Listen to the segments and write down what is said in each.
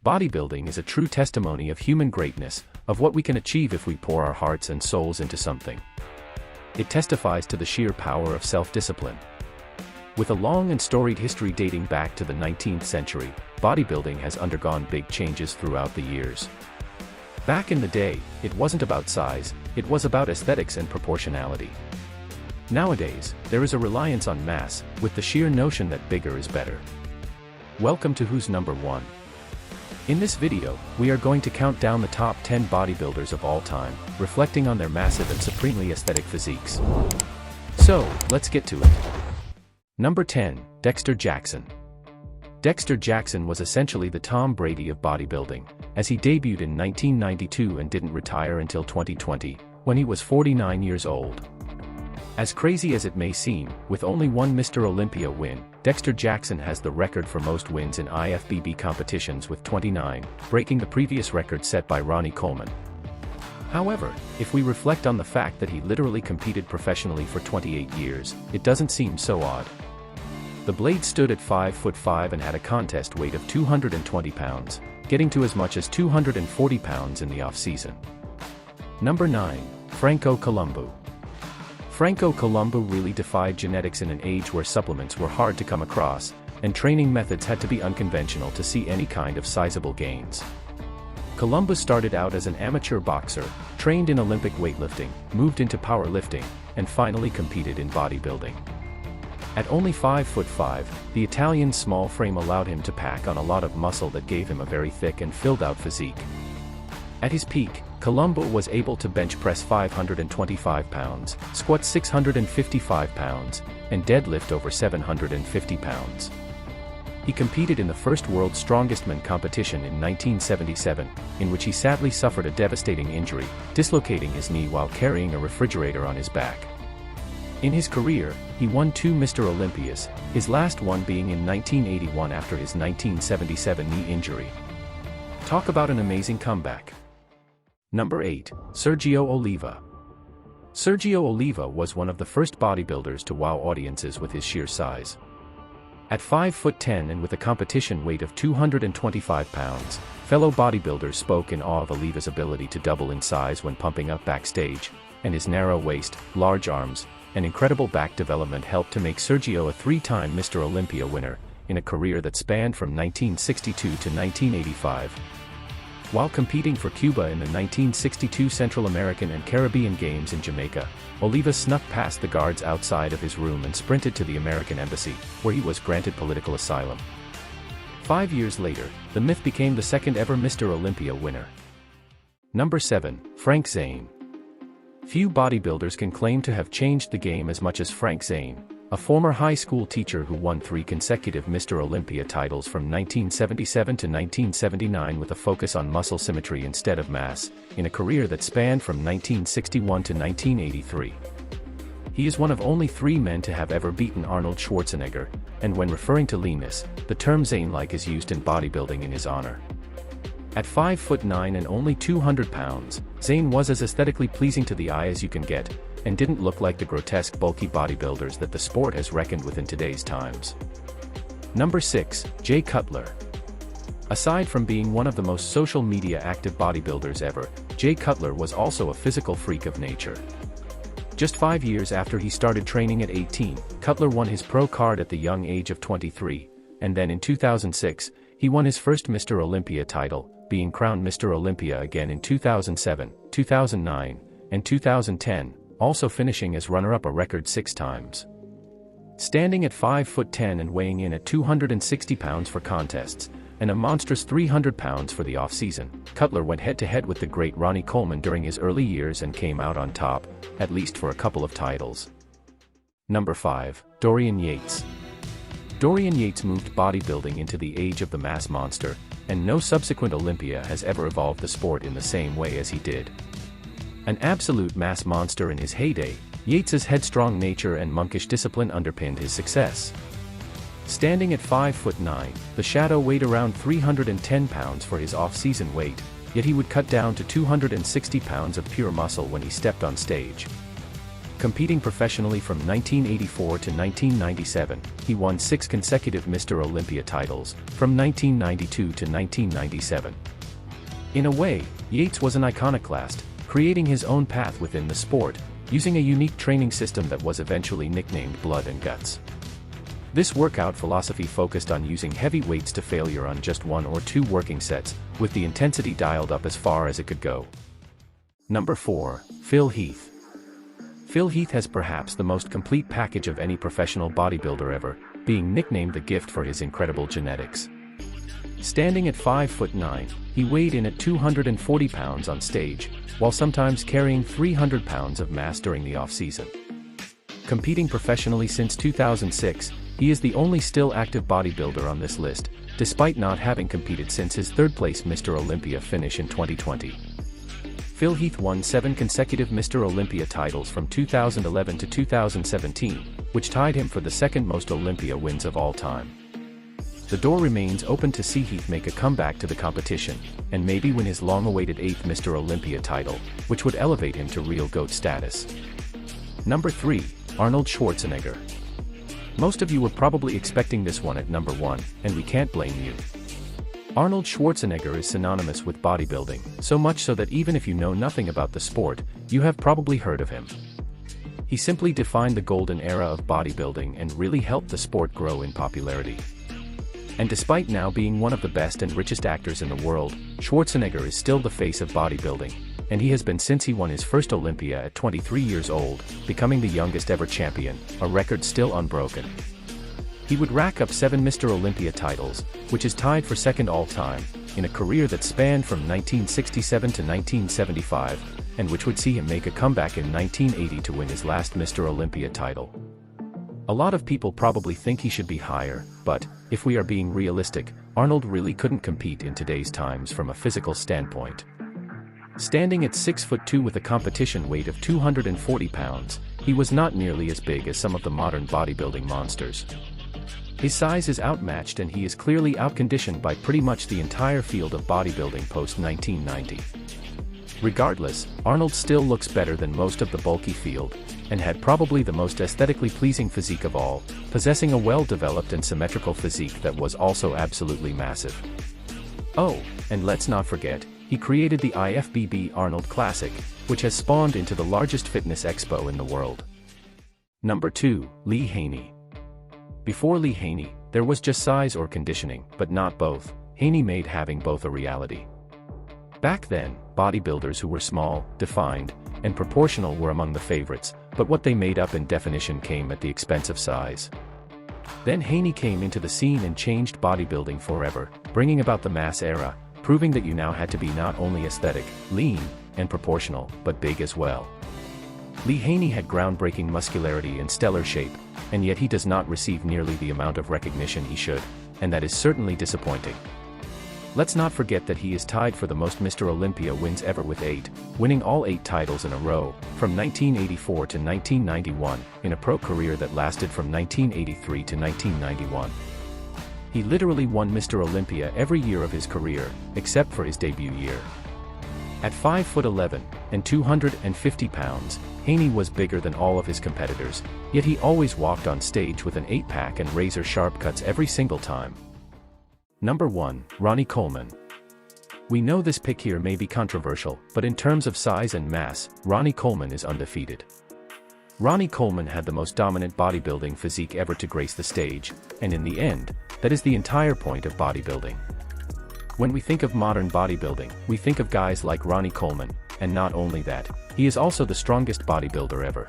Bodybuilding is a true testimony of human greatness, of what we can achieve if we pour our hearts and souls into something. It testifies to the sheer power of self-discipline. With a long and storied history dating back to the 19th century, bodybuilding has undergone big changes throughout the years. Back in the day, it wasn't about size, it was about aesthetics and proportionality. Nowadays, there is a reliance on mass, with the sheer notion that bigger is better. Welcome to Who's Number 1. In this video, we are going to count down the top 10 bodybuilders of all time, reflecting on their massive and supremely aesthetic physiques. So, let's get to it. Number 10, Dexter Jackson. Dexter Jackson was essentially the Tom Brady of bodybuilding, as he debuted in 1992 and didn't retire until 2020, when he was 49 years old. As crazy as it may seem, with only one Mr. Olympia win, Dexter Jackson has the record for most wins in IFBB competitions with 29, breaking the previous record set by Ronnie Coleman. However, if we reflect on the fact that he literally competed professionally for 28 years, it doesn't seem so odd. The Blade stood at 5'5" and had a contest weight of 220 pounds, getting to as much as 240 pounds in the off-season. Number 9, Franco Columbu. Franco Columbu really defied genetics in an age where supplements were hard to come across, and training methods had to be unconventional to see any kind of sizable gains. Columbu started out as an amateur boxer, trained in Olympic weightlifting, moved into powerlifting, and finally competed in bodybuilding. At only 5'5", the Italian's small frame allowed him to pack on a lot of muscle that gave him a very thick and filled-out physique. At his peak, Columbu was able to bench press 525 pounds, squat 655 pounds, and deadlift over 750 pounds. He competed in the first World's Strongest Man competition in 1977, in which he sadly suffered a devastating injury, dislocating his knee while carrying a refrigerator on his back. In his career, he won 2 Mr. Olympias, his last one being in 1981 after his 1977 knee injury. Talk about an amazing comeback. Number 8, Sergio Oliva. Sergio Oliva was one of the first bodybuilders to wow audiences with his sheer size. At 5'10" and with a competition weight of 225 pounds, fellow bodybuilders spoke in awe of Oliva's ability to double in size when pumping up backstage, and his narrow waist, large arms, and incredible back development helped to make Sergio a 3-time Mr. Olympia winner, in a career that spanned from 1962 to 1985. While competing for Cuba in the 1962 Central American and Caribbean Games in Jamaica, Oliva snuck past the guards outside of his room and sprinted to the American embassy, where he was granted political asylum. 5 years later, the myth became the second ever Mr. Olympia winner. Number 7, Frank Zane. Few bodybuilders can claim to have changed the game as much as Frank Zane, a former high school teacher who won 3 consecutive Mr. Olympia titles from 1977 to 1979 with a focus on muscle symmetry instead of mass, in a career that spanned from 1961 to 1983. He is one of only 3 men to have ever beaten Arnold Schwarzenegger, and when referring to leanness, the term Zane-like is used in bodybuilding in his honor. At 5'9" and only 200 pounds, Zane was as aesthetically pleasing to the eye as you can get, and didn't look like the grotesque bulky bodybuilders that the sport has reckoned with in today's times. Number 6, Jay Cutler. Aside from being one of the most social media active bodybuilders ever, Jay Cutler was also a physical freak of nature. Just 5 years after he started training at 18, Cutler won his pro card at the young age of 23, and then in 2006, he won his first Mr. Olympia title, being crowned Mr. Olympia again in 2007, 2009, and 2010, also finishing as runner-up a record 6 times. Standing at 5'10" and weighing in at 260 pounds for contests, and a monstrous 300 pounds for the off-season, Cutler went head-to-head with the great Ronnie Coleman during his early years and came out on top, at least for a couple of titles. Number 5, Dorian Yates. Dorian Yates moved bodybuilding into the age of the mass monster, and no subsequent Olympia has ever evolved the sport in the same way as he did. An absolute mass monster in his heyday, Yates's headstrong nature and monkish discipline underpinned his success. Standing at 5'9", the Shadow weighed around 310 pounds for his off-season weight, yet he would cut down to 260 pounds of pure muscle when he stepped on stage. Competing professionally from 1984 to 1997, he won 6 consecutive Mr. Olympia titles, from 1992 to 1997. In a way, Yates was an iconoclast, creating his own path within the sport, using a unique training system that was eventually nicknamed Blood and Guts. This workout philosophy focused on using heavy weights to failure on just 1 or 2 working sets, with the intensity dialed up as far as it could go. Number 4. Phil Heath. Phil Heath has perhaps the most complete package of any professional bodybuilder ever, being nicknamed the gift for his incredible genetics. Standing at 5'9", he weighed in at 240 pounds on stage, while sometimes carrying 300 pounds of mass during the off-season. Competing professionally since 2006, he is the only still active bodybuilder on this list, despite not having competed since his third-place Mr. Olympia finish in 2020. Phil Heath won 7 consecutive Mr. Olympia titles from 2011 to 2017, which tied him for the second most Olympia wins of all time. The door remains open to see Heath make a comeback to the competition, and maybe win his long-awaited 8th Mr. Olympia title, which would elevate him to real GOAT status. Number 3. Arnold Schwarzenegger. Most of you were probably expecting this one at number 1, and we can't blame you. Arnold Schwarzenegger is synonymous with bodybuilding, so much so that even if you know nothing about the sport, you have probably heard of him. He simply defined the golden era of bodybuilding and really helped the sport grow in popularity. And despite now being one of the best and richest actors in the world, Schwarzenegger is still the face of bodybuilding, and he has been since he won his first Olympia at 23 years old, becoming the youngest ever champion, a record still unbroken. He would rack up 7 Mr. Olympia titles, which is tied for second all-time, in a career that spanned from 1967 to 1975, and which would see him make a comeback in 1980 to win his last Mr. Olympia title. A lot of people probably think he should be higher, but, if we are being realistic, Arnold really couldn't compete in today's times from a physical standpoint. Standing at 6'2" with a competition weight of 240 pounds, he was not nearly as big as some of the modern bodybuilding monsters. His size is outmatched and he is clearly outconditioned by pretty much the entire field of bodybuilding post-1990. Regardless, Arnold still looks better than most of the bulky field, and had probably the most aesthetically pleasing physique of all, possessing a well-developed and symmetrical physique that was also absolutely massive. Oh, and let's not forget, he created the IFBB Arnold Classic, which has spawned into the largest fitness expo in the world. Number 2. Lee Haney. Before Lee Haney, there was just size or conditioning, but not both. Haney made having both a reality. Back then, bodybuilders who were small, defined, and proportional were among the favorites, but what they made up in definition came at the expense of size. Then Haney came into the scene and changed bodybuilding forever, bringing about the mass era, proving that you now had to be not only aesthetic, lean, and proportional, but big as well. Lee Haney had groundbreaking muscularity and stellar shape, and yet he does not receive nearly the amount of recognition he should, and that is certainly disappointing. Let's not forget that he is tied for the most Mr. Olympia wins ever with 8, winning all 8 titles in a row, from 1984 to 1991, in a pro career that lasted from 1983 to 1991. He literally won Mr. Olympia every year of his career, except for his debut year. At 5'11" and 250 pounds, Haney was bigger than all of his competitors, yet he always walked on stage with an 8-pack and razor-sharp cuts every single time. Number 1. Ronnie Coleman. We know this pick here may be controversial, but in terms of size and mass, Ronnie Coleman is undefeated. Ronnie Coleman had the most dominant bodybuilding physique ever to grace the stage, and in the end, that is the entire point of bodybuilding. When we think of modern bodybuilding, we think of guys like Ronnie Coleman, and not only that, he is also the strongest bodybuilder ever.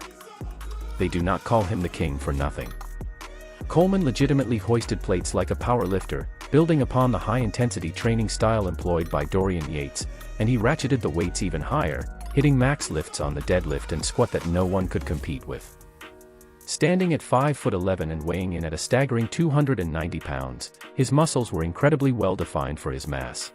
They do not call him the king for nothing. Coleman legitimately hoisted plates like a power lifter, building upon the high-intensity training style employed by Dorian Yates, and he ratcheted the weights even higher, hitting max lifts on the deadlift and squat that no one could compete with. Standing at 5'11" and weighing in at a staggering 290 pounds, his muscles were incredibly well defined for his mass.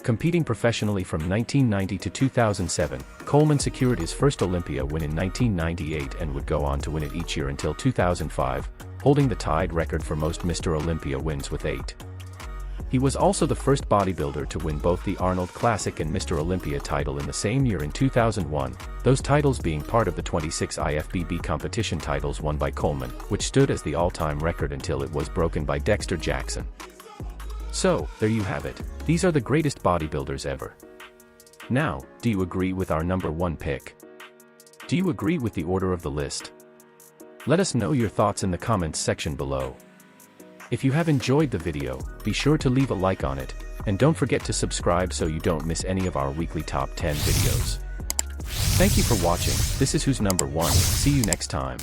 Competing professionally from 1990 to 2007, Coleman secured his first Olympia win in 1998 and would go on to win it each year until 2005, holding the tied record for most Mr. Olympia wins with 8. He was also the first bodybuilder to win both the Arnold Classic and Mr. Olympia title in the same year in 2001, those titles being part of the 26 IFBB competition titles won by Coleman, which stood as the all-time record until it was broken by Dexter Jackson. So, there you have it, these are the greatest bodybuilders ever. Now, do you agree with our number 1 pick? Do you agree with the order of the list? Let us know your thoughts in the comments section below. If you have enjoyed the video, be sure to leave a like on it, and don't forget to subscribe so you don't miss any of our weekly top 10 videos. Thank you for watching, this is Who's Number 1, see you next time.